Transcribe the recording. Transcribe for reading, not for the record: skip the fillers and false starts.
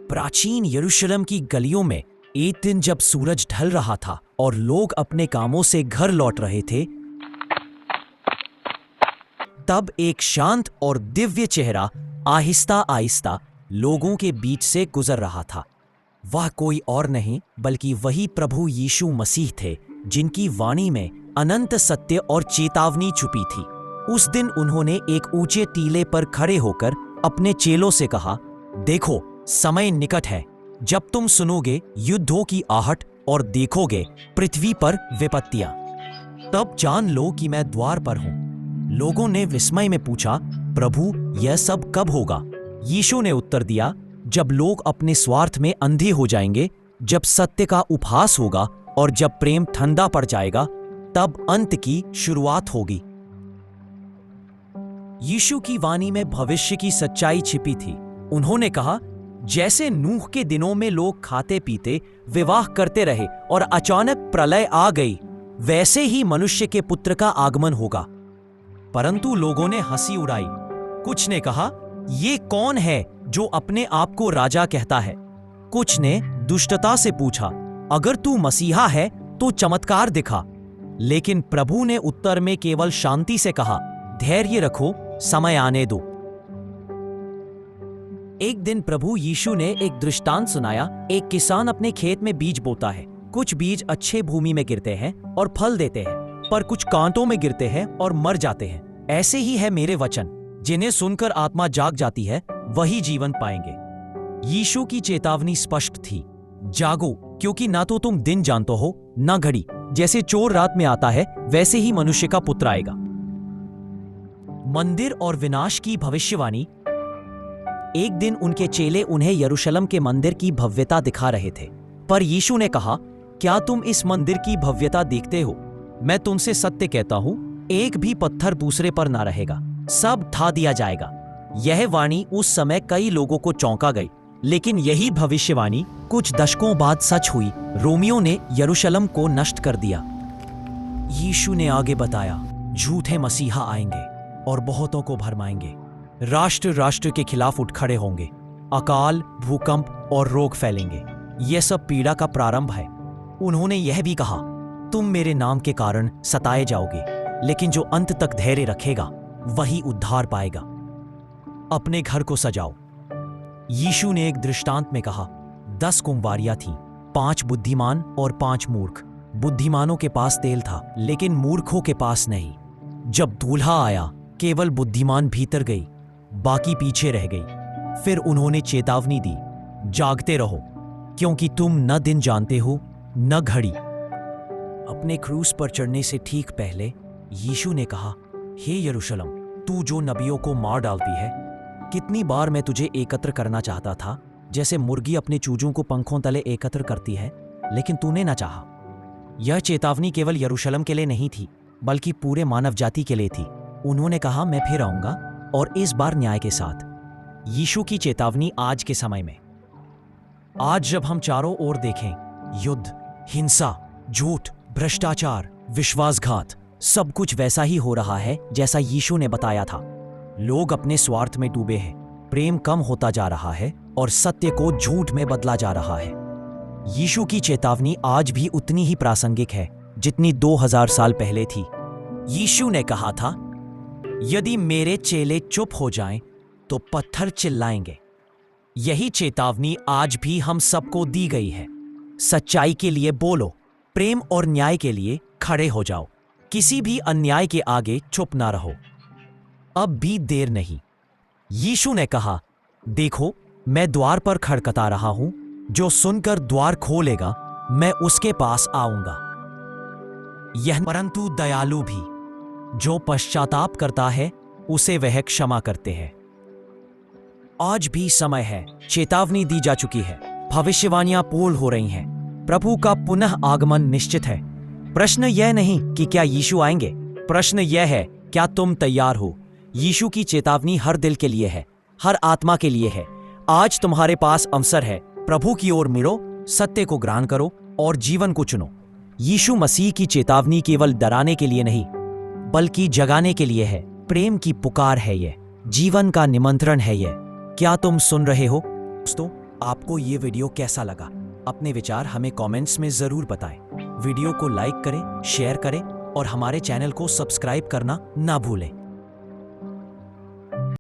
प्राचीन यरूशलेम की गलियों में एक दिन जब सूरज ढल रहा था और लोग अपने कामों से घर लौट रहे थे, तब एक शांत और दिव्य चेहरा आहिस्ता आहिस्ता लोगों के बीच से गुजर रहा था। वह कोई और नहीं बल्कि वही प्रभु यीशु मसीह थे, जिनकी वाणी में अनंत सत्य और चेतावनी छुपी थी। उस दिन उन्होंने एक ऊंचे टीले पर खड़े होकर अपने चेलों से कहा, देखो, समय निकट है जब तुम सुनोगे युद्धों की आहट और देखोगे पृथ्वी पर विपत्तियां। तब जान लो कि मैं द्वार पर हूं। लोगों ने विस्मय में पूछा, प्रभु, यह सब कब होगा? यीशु ने उत्तर दिया, जब लोग अपने स्वार्थ में अंधे हो जाएंगे, जब सत्य का उपहास होगा और जब प्रेम ठंडा पड़ जाएगा, तब अंत की शुरुआत होगी। यीशु की वाणी में भविष्य की सच्चाई छिपी थी। उन्होंने कहा, जैसे नूह के दिनों में लोग खाते पीते विवाह करते रहे और अचानक प्रलय आ गई, वैसे ही मनुष्य के पुत्र का आगमन होगा। परंतु लोगों ने हंसी उड़ाई। कुछ ने कहा, ये कौन है जो अपने आप को राजा कहता है? कुछ ने दुष्टता से पूछा, अगर तू मसीहा है तो चमत्कार दिखा। लेकिन प्रभु ने उत्तर में केवल शांति से कहा, धैर्य रखो, समय आने दो। एक दिन प्रभु यीशु ने एक दृष्टांत सुनाया। एक किसान अपने खेत में बीज बोता है। कुछ बीज अच्छे भूमि में गिरते हैं और फल देते हैं, पर कुछ कांटों में गिरते हैं और मर जाते हैं। ऐसे ही है मेरे वचन, जिन्हें सुनकर आत्मा जाग जाती है, वही जीवन पाएंगे। यीशु की चेतावनी स्पष्ट थी, जागो, क्योंकि ना तो तुम दिन जानते हो ना घड़ी। जैसे चोर रात में आता है, वैसे ही मनुष्य का पुत्र आएगा। मंदिर और विनाश की भविष्यवाणी। एक दिन उनके चेले उन्हें यरूशलेम के मंदिर की भव्यता दिखा रहे थे, पर यीशु ने कहा, क्या तुम इस मंदिर की भव्यता देखते हो? मैं तुमसे सत्य कहता हूं, एक भी पत्थर दूसरे पर ना रहेगा, सब ढा दिया जाएगा। यह वाणी उस समय कई लोगों को चौंका गई, लेकिन यही भविष्यवाणी कुछ दशकों बाद सच हुई। रोमियों ने यरूशलेम को नष्ट कर दिया। यीशु ने आगे बताया, झूठे मसीहा आएंगे और बहुतों को भरमाएंगे। राष्ट्र राष्ट्र के खिलाफ उठ खड़े होंगे। अकाल, भूकंप और रोग फैलेंगे। यह सब पीड़ा का प्रारंभ है। उन्होंने यह भी कहा, तुम मेरे नाम के कारण सताए जाओगे, लेकिन जो अंत तक धैर्य रखेगा वही उद्धार पाएगा। अपने घर को सजाओ। यीशु ने एक दृष्टांत में कहा, 10 कुंवारियां थीं, 5 बुद्धिमान और 5 मूर्ख। बुद्धिमानों के पास तेल था, लेकिन मूर्खों के पास नहीं। जब दूल्हा आया, केवल बुद्धिमान भीतर गई, बाकी पीछे रह गई। फिर उन्होंने चेतावनी दी, जागते रहो, क्योंकि तुम न दिन जानते हो न घड़ी। अपने क्रूस पर चढ़ने से ठीक पहले यीशु ने कहा, हे यरूशलेम, तू जो नबियों को मार डालती है, कितनी बार मैं तुझे एकत्र करना चाहता था, जैसे मुर्गी अपने चूजों को पंखों तले एकत्र करती है, लेकिन तूने ना चाहा। यह चेतावनी केवल यरूशलेम के लिए नहीं थी, बल्कि पूरे मानव जाति के लिए थी। उन्होंने कहा, मैं फिर आऊंगा, और इस बार न्याय के साथ। यीशु की चेतावनी आज के समय में। आज जब हम चारों ओर देखें, युद्ध, हिंसा, झूठ, भ्रष्टाचार, विश्वासघात, सब कुछ वैसा ही हो रहा है जैसा यीशु ने बताया था। लोग अपने स्वार्थ में डूबे हैं, प्रेम कम होता जा रहा है और सत्य को झूठ में बदला जा रहा है। यीशु की चेतावनी आज भी उतनी ही प्रासंगिक है जितनी 2000 साल पहले थी। यीशु ने कहा था, यदि मेरे चेले चुप हो जाएं, तो पत्थर चिल्लाएंगे। यही चेतावनी आज भी हम सबको दी गई है। सच्चाई के लिए बोलो, प्रेम और न्याय के लिए खड़े हो जाओ। किसी भी अन्याय के आगे चुप ना रहो। अब भी देर नहीं। यीशु ने कहा, देखो, मैं द्वार पर खड़खड़ा रहा हूं। जो सुनकर द्वार खोलेगा, मैं उसके पास आऊंगा। यह परंतु दयालु भी, जो पश्चाताप करता है, उसे वह क्षमा करते हैं। आज भी समय है। चेतावनी दी जा चुकी है। भविष्यवाणियां पूर्ण हो रही हैं। प्रभु का पुनः आगमन निश्चित है। प्रश्न यह नहीं कि क्या यीशु आएंगे, प्रश्न यह है, क्या तुम तैयार हो? यीशु की चेतावनी हर दिल के लिए है, हर आत्मा के लिए है। आज तुम्हारे पास अवसर है। प्रभु की ओर मुड़ो, सत्य को ग्रहण करो और जीवन को चुनो। यीशु मसीह की चेतावनी केवल डराने के लिए नहीं, बल्कि जगाने के लिए है। प्रेम की पुकार है यह, जीवन का निमंत्रण है यह। क्या तुम सुन रहे हो दोस्तों? आपको ये वीडियो कैसा लगा? अपने विचार हमें कमेंट्स में जरूर बताएं। वीडियो को लाइक करें, शेयर करें और हमारे चैनल को सब्सक्राइब करना ना भूलें।